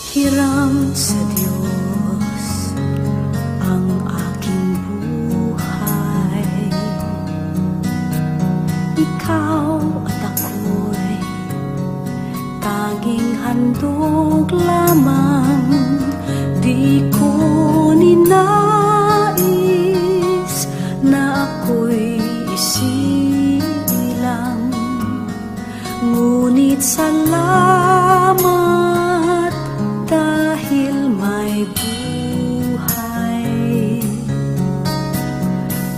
Hiram sa Diyos ang aking buhay. Ikaw at ako'y tanging handog lamang. Di ko ninais na ako'y isilang, ngunit salamat dahil may buhay.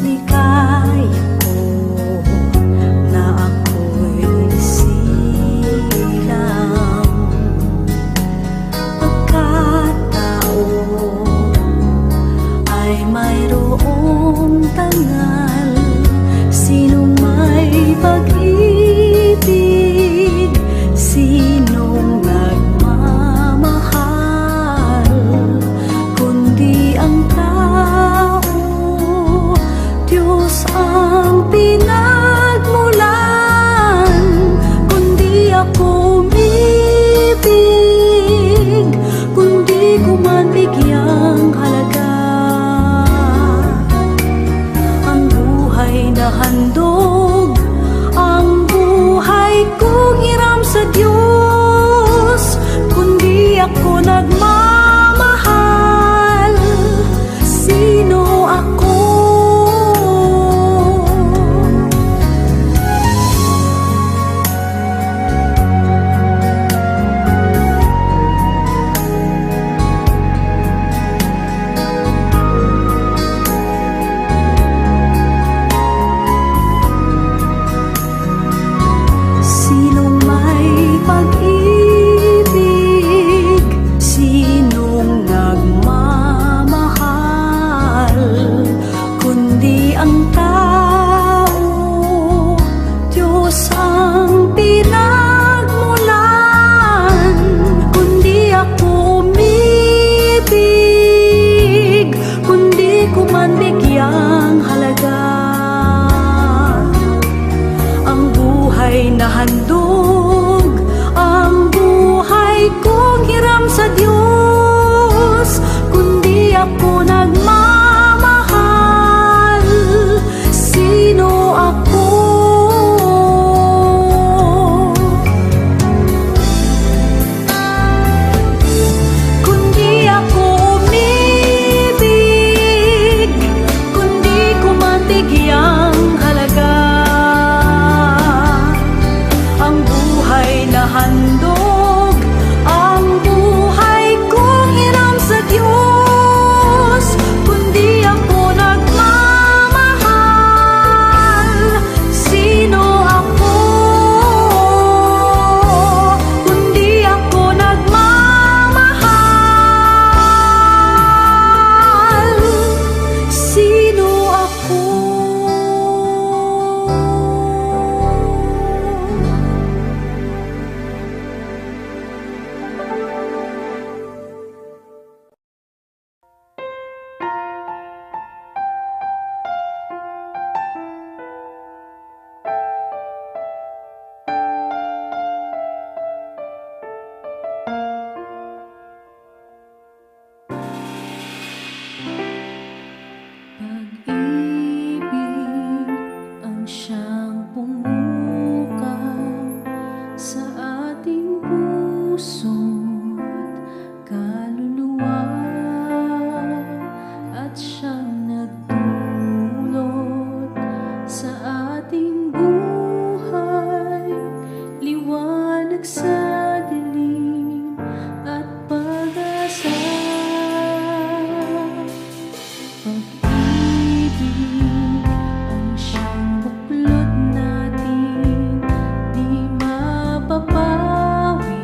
Ligaya ko na ako'y silang, pagkatao ay mayroong tangal. Sino may pag-ibig, sinong nagmamahal, kundi ang tao, Diyos ang pinagmulan. Kundi ako umibig, kundi ko man bigyang halaga ang buhay na handog, ang buhay kong hiram sa Diyos. Kundi ako nagmamahal, sino ako? Sinong may pag-ibig, sinong nagmamahal, kundi ang tao, Diyos ang pinagmulan. Kundi ako umibig, kundi ko man bigyang halaga ang buhay na handog, ang buhay kong hiram sa Diyos. Kundi ako nagmamahal, sino ako? Kundi ako umibig, kundi ko man bigyang halaga ang buhay na handog, ang buhay kong hiram sa Diyos. Kundi ako nagmamahal, sino ako? Kundi ako nagmamahal, sino ako? Pag-ibig ang siyang pumukaw sa ating puso't kaluluwa, at siyang nagdulot sa ating buhay, liwanag sa dilim at pag-asa. Pag-ibig ang siyang buklod natin, di mapapawi